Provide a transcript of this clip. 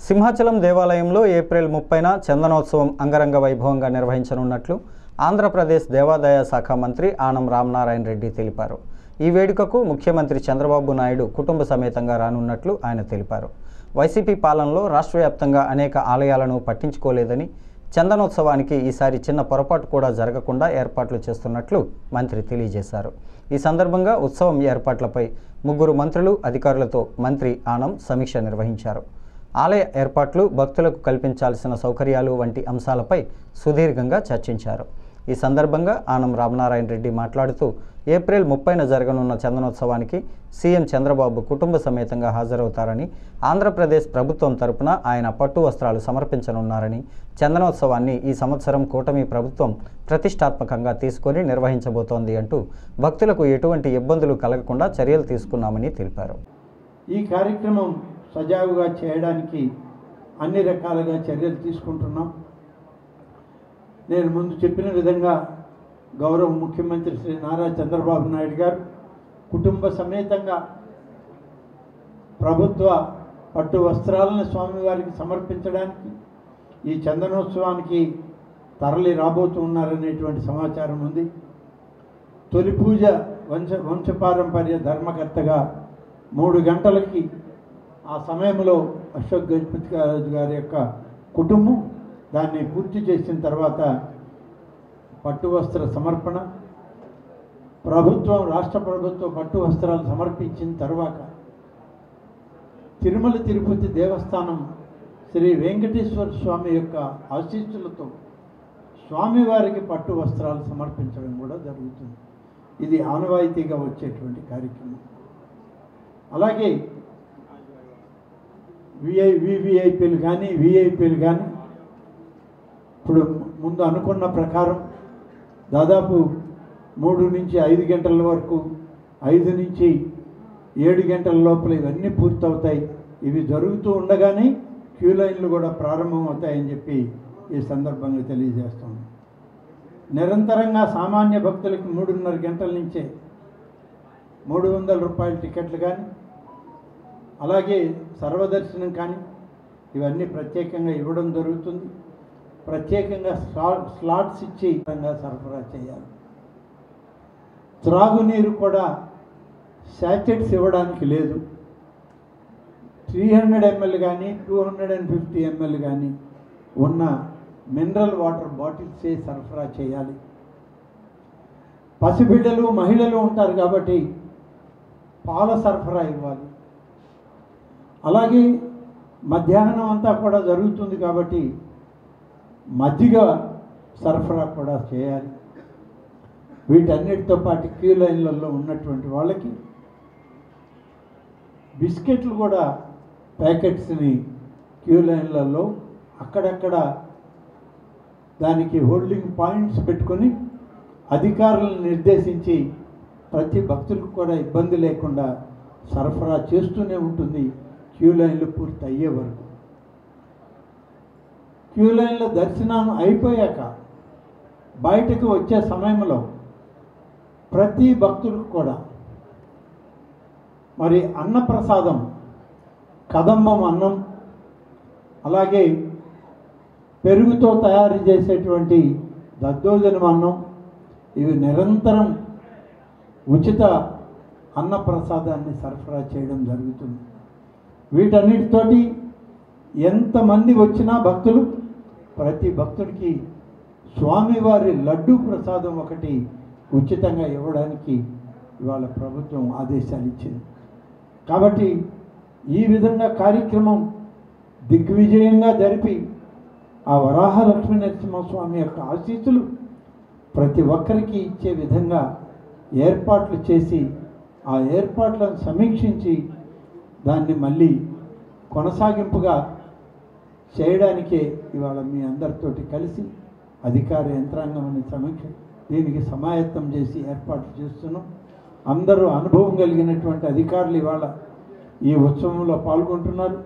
సింహాచలం దేవాలయంలో ఏప్రిల్ 30న చందనోత్సవం అంగరంగ వైభవంగా నిర్వహించనున్నట్లు ఆంధ్రప్రదేశ్ దేవాదాయ శాఖ మంత్రి ఆనం రామనారాయణ రెడ్డి తెలిపారు. ఈ వేడుకకు ముఖ్యమంత్రి చంద్రబాబు నాయుడు కుటుంబ సమేతంగా రానున్నట్లు ఆయన తెలిపారు. వైసీపీ పాలనలో రాష్ట్ర వ్యాప్తంగా అనేక ఆలయాలను పట్టించుకోలేదని, చందనోత్సవానికి ఈసారి చిన్న పొరపాటు కూడా జరగకుండా ఏర్పాట్లు చేస్తున్నట్లు మంత్రి తెలియజేశారు. ఈ సందర్భంగా ఉత్సవం ఏర్పాట్లపై 3 మంత్రులు, అధికారులతో మంత్రి ఆనం సమీక్ష నిర్వహించారు. ఆలయ ఏర్పాట్లు, భక్తులకు కల్పించాల్సిన సౌకర్యాలు వంటి అంశాలపై సుదీర్ఘంగా చర్చించారు. ఈ సందర్భంగా ఆనం రామనారాయణ రెడ్డి మాట్లాడుతూ, ఏప్రిల్ 30న జరగనున్న చందనోత్సవానికి సీఎం చంద్రబాబు కుటుంబ సమేతంగా హాజరవుతారని, ఆంధ్రప్రదేశ్ ప్రభుత్వం తరపున ఆయన పట్టు వస్త్రాలు సమర్పించనున్నారని, చందనోత్సవాన్ని ఈ సంవత్సరం కూటమి ప్రభుత్వం ప్రతిష్టాత్మకంగా తీసుకొని నిర్వహించబోతోంది అంటూ భక్తులకు ఎటువంటి ఇబ్బందులు కలగకుండా చర్యలు తీసుకున్నామని తెలిపారు. ఈ కార్యక్రమం సజావుగా చేయడానికి అన్ని రకాలుగా చర్యలు తీసుకుంటున్నాం. నేను ముందు చెప్పిన విధంగా గౌరవ ముఖ్యమంత్రి శ్రీ నారా చంద్రబాబు నాయుడు గారు కుటుంబ సమేతంగా ప్రభుత్వ పట్టు వస్త్రాలను స్వామివారికి సమర్పించడానికి ఈ చందనోత్సవానికి తరలి రాబోతున్నారనేటువంటి సమాచారం ఉంది. తొలి పూజ వంశపారంపర్య ధర్మకర్తగా 3 గంటలకి ఆ సమయంలో అశోక్ గజపతి గారి యొక్క కుటుంబం దాన్ని పూర్తి చేసిన తర్వాత పట్టు వస్త్ర సమర్పణ, రాష్ట్ర ప్రభుత్వం పట్టు వస్త్రాలు సమర్పించిన తర్వాత తిరుమల తిరుపతి దేవస్థానం శ్రీ వెంకటేశ్వర స్వామి యొక్క ఆశీస్సులతో స్వామివారికి పట్టు వస్త్రాలు సమర్పించడం కూడా జరుగుతుంది. ఇది ఆనవాయితీగా వచ్చేటువంటి కార్యక్రమం. అలాగే వివిఐపీలు కానీ విఐపీలు కానీ ఇప్పుడు ముందు అనుకున్న ప్రకారం దాదాపు 3 నుంచి 5 గంటల వరకు, 5 నుంచి 7 గంటల లోపల ఇవన్నీ పూర్తవుతాయి. ఇవి జరుగుతూ ఉండగానే క్యూ లైన్లు కూడా ప్రారంభం అవుతాయని చెప్పి ఈ సందర్భంగా తెలియజేస్తాను. నిరంతరంగా సామాన్య భక్తులకి 3:30 గంటల నుంచే 300 రూపాయల టికెట్లు కానీ, అలాగే సర్వదర్శనం కానీ ఇవన్నీ ప్రత్యేకంగా ఇవ్వడం జరుగుతుంది. ప్రత్యేకంగా స్లాట్స్ ఇచ్చి సరఫరా చేయాలి. త్రాగునీరు కూడా శాచెట్స్ ఇవ్వడానికి లేదు. 300 ml కానీ 250 ml కానీ ఉన్న మినరల్ వాటర్ బాటిల్సే సరఫరా చేయాలి. పసిబిడ్డలు, మహిళలు ఉంటారు కాబట్టి పాల సరఫరా ఇవ్వాలి. అలాగే మధ్యాహ్నం అంతా కూడా జరుగుతుంది కాబట్టి మజ్జిగ సరఫరా కూడా చేయాలి. వీటన్నిటితో పాటు క్యూ లైన్లలో ఉన్నటువంటి వాళ్ళకి బిస్కెట్లు కూడా ప్యాకెట్స్ని క్యూ లైన్లలో అక్కడక్కడ దానికి హోల్డింగ్ పాయింట్స్ పెట్టుకొని అధికారులను నిర్దేశించి ప్రతి భక్తులకు కూడా ఇబ్బంది లేకుండా సరఫరా చేస్తూనే ఉంటుంది క్యూ లైన్లు పూర్తి అయ్యే వరకు. క్యూ లైన్లో దర్శనం అయిపోయాక బయటకు వచ్చే సమయంలో ప్రతి భక్తులకు కూడా మరి అన్నప్రసాదం, కదంబం అన్నం, అలాగే పెరుగుతో తయారు చేసేటువంటి దద్దోజనం అన్నం, ఇవి నిరంతరం ఉచిత అన్నప్రసాదాన్ని సరఫరా చేయడం జరుగుతుంది. వీటన్నిటితోటి ఎంతమంది వచ్చినా భక్తులు, ప్రతి భక్తుడికి స్వామివారి లడ్డూ ప్రసాదం ఒకటి ఉచితంగా ఇవ్వడానికి ఇవాళ ప్రభుత్వం ఆదేశాలు ఇచ్చింది. కాబట్టి ఈ విధంగా కార్యక్రమం దిగ్విజయంగా జరిపి ఆ వరాహ లక్ష్మీ నరసింహస్వామి యొక్క ఆశీస్సులు ప్రతి ఒక్కరికి ఇచ్చే విధంగా ఏర్పాట్లు చేసి, ఆ ఏర్పాట్లను సమీక్షించి దాన్ని మళ్ళీ కొనసాగింపుగా చేయడానికే ఇవాళ మీ అందరితోటి కలిసి అధికార యంత్రాంగం దీనికి సమాయత్తం చేసి ఏర్పాట్లు చేస్తున్నాం. అందరూ అనుభవం కలిగినటువంటి అధికారులు ఇవాళ ఈ ఉత్సవంలో పాల్గొంటున్నారు.